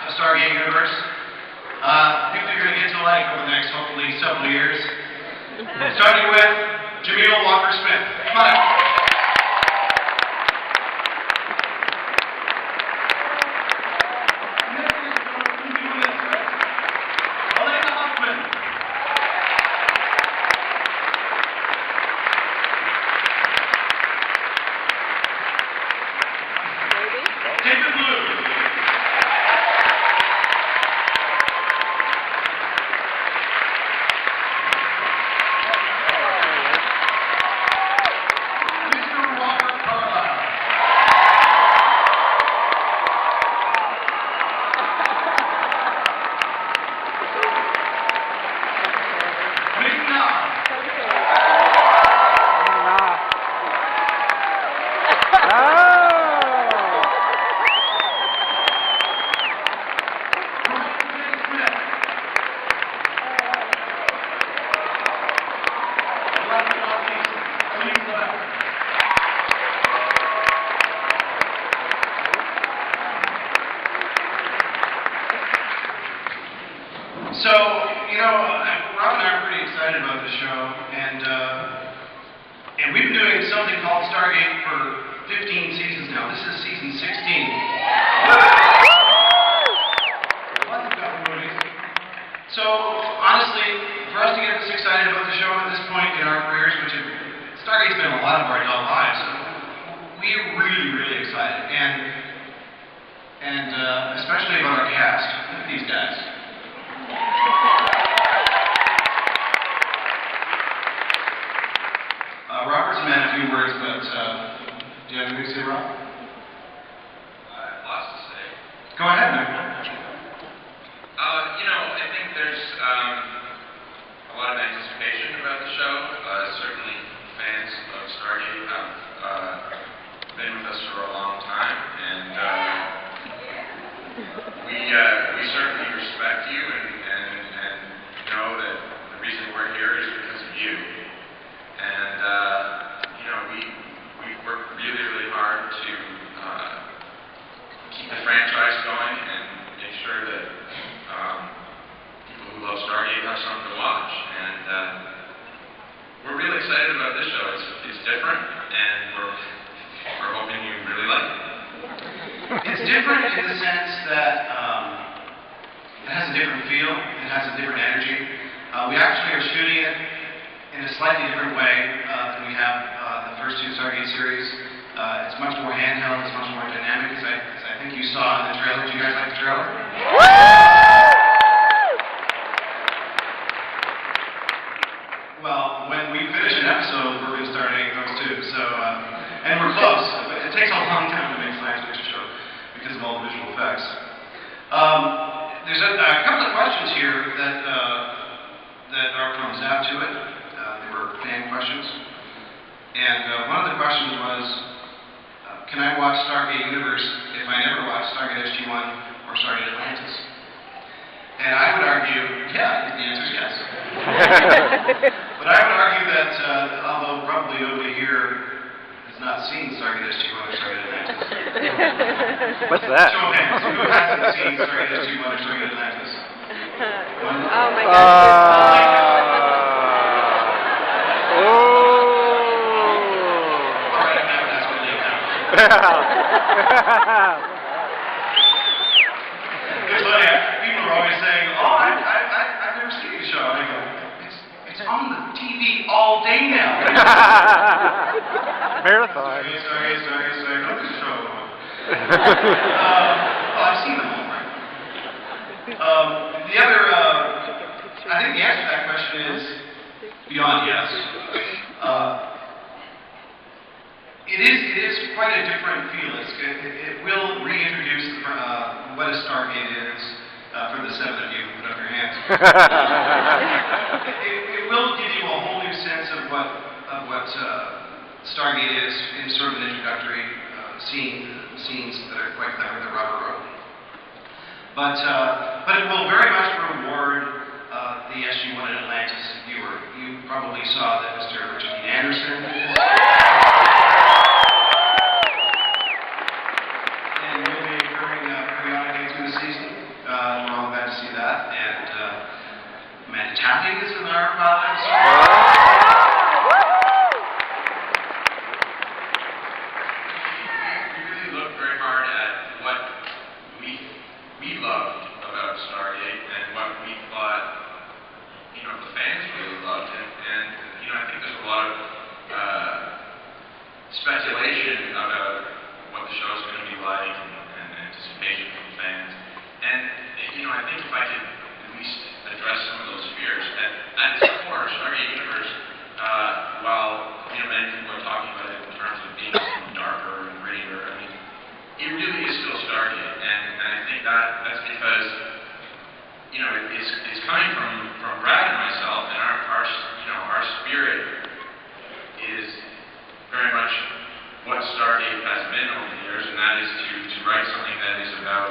the Stargate universe. People you're going to get to like over the next, hopefully, several years. Starting with Jameel Walker-Smith. Come on up. So, you know, Rob and I are pretty excited about this show, and we've been doing something called Stargate for 15 seasons now. This is season 16. So, honestly, for us to get this excited about the show at this point in our careers, which Stargate's been a lot of our adult lives, we're really, really excited, and especially about our cast. Look at these guys. Robert's meant a few words, but do you have anything to say, Rob? I have lots to say. Go ahead, Nick. You know, I think there's a lot of anticipation about the show. Certainly fans of Stargate have been with us for a long time, and we certainly respect you and know that the reason we're here is because of you. And you know, we've worked really, really hard to keep the franchise going and make sure that people who love Stargate have something to watch. And we're really excited about this show. It's different, and we're hoping you really like it. It's different in the sense that it has a different feel, it has a different energy. We actually are shooting it in a slightly different way than we have the first two Stargate series. It's much more handheld, it's much more dynamic, as I think you saw in the trailer. Did you guys like the trailer? Well, when we finish an episode, we're going to start editing those too. So, and we're close. It takes a long time to make science fiction show because of all the visual effects. There's a couple of questions here that are from Zap to it. They were fan questions. And one of the questions was, can I watch Stargate Universe if I never watched Stargate SG-1 or Stargate Atlantis? And I would argue, yeah, the answer is yes. But I would argue that, although probably nobody here has not seen Stargate SG-1 or Stargate Atlantis. What's that? Show of hands. Who hasn't seen Stargate SG-1 or Stargate Atlantis? Oh my gosh. It's funny, people are always saying, oh, I've never seen the show. And I go, it's on the TV all day now. Marathon. Sorry, not the show. Well, I've seen them all, right? The other, I think the answer to that question is beyond yes. It is quite a different feel. It will reintroduce what a Stargate is for the seven of you who put up your hands. it will give you a whole new sense of what Stargate is in sort of an introductory scenes that are quite clever that Robert wrote. But it will very much reward the SG-1 and Atlantis viewer. You probably saw that Mr. Richard Dean Anderson is. And will be occurring periodically through the season. We're all glad to see that. And Amanda Tapping is in our pilot episode. We really looked very hard at what we loved about Stargate and what we thought, the fans really loved. And I think there's a lot of speculation about what the show's going to be like and anticipation from fans. And, I think if I could at least address some of those fears, at its core, Stargate Universe, while, many people are talking about it in terms of being darker and grittier, it really is still Stargate. And I think that's because, it's coming from Brad and myself, and our spirit is very much what Stargate has been over the years, and that is to write something that is about,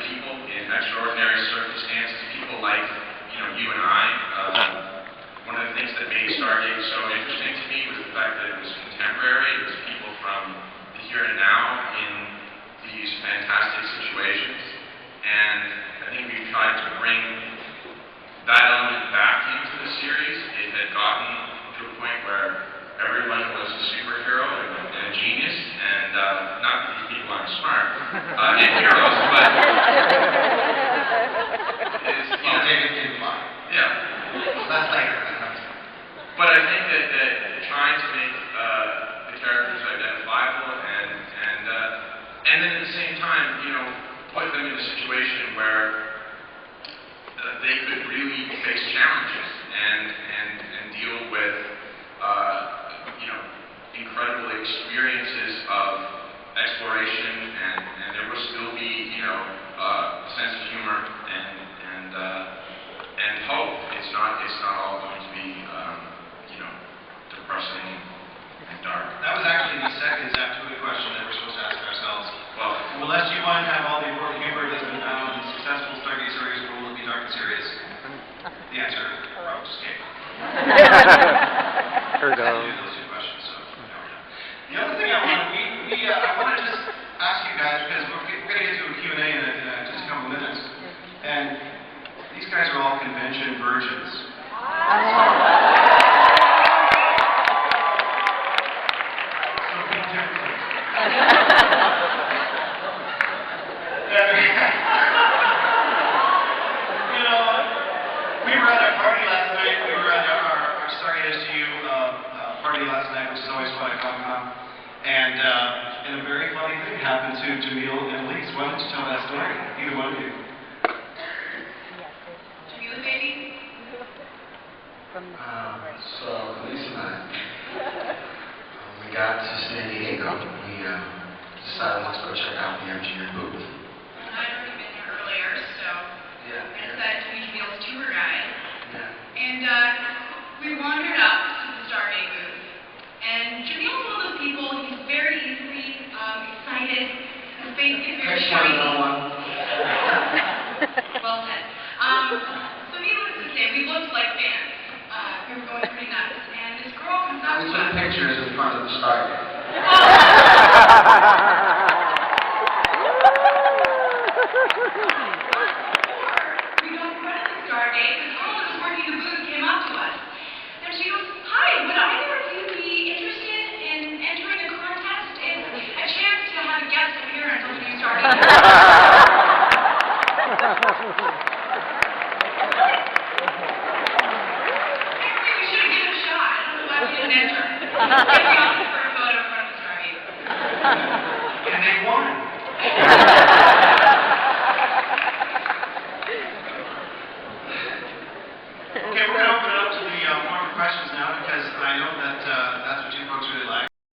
people in extraordinary circumstances, people like, you and I. One of the things that made Stargate so interesting to me was the fact that it was contemporary. It was people from the here and now in these fantastic situations. And I think we've tried to bring that element back into the series. It had gotten to a point where everyone was a superhero and a genius, and not that these people aren't smart and heroes, but it's, David didn't lie. yeah. That's later. But I think that trying to make the characters identifiable and then at the same time, put them in a situation where they could really face challenges and deal with incredible experiences of exploration, and there will still be a sense of humor and hope. It's not all going to be depressing and dark. That was actually the second Zaptui question that we're supposed to ask ourselves. Well, Unless you want to have all the important humor that's been found in successful Stargate series, or will it be dark and serious? The answer, just kidding. Here we I had to go. do those two questions, so now we're done. The other thing I want to just ask you guys, because we're going to get to a Q&A in just a couple minutes, and these guys are all convention virgins. So think differently. We were at a party last night. We were at our Stargate SU party last night, which is always fun at Comic-Con. And a very funny thing happened to Jamil and Elise. Why don't you tell that story? Either one of you. Jamil, maybe? So Elise and I, when we got to San Diego, we decided let's go check out the engineer booth. I'd already been there earlier, so Yeah. I decided to be Jamil's tour guide. Yeah. And we wandered up to the Stargate booth. And Jamil's one of those people, he's very easily excited. His face gets very Next one, shiny. no one. Well said. So needless to say, we looked like fans. We were going pretty nuts. And this girl comes up We to took us. pictures in front of the Stargate. We got in front of the Stargate. This girl that was working the booth came up to us. And she goes, "Hi, would either of you be interested in entering a contest? It's a chance to have a guest appearance on the new Stargate." Apparently we should have given it a shot. I don't know why we didn't enter. Maybe I'll for a photo in front of the Stargate. And they won.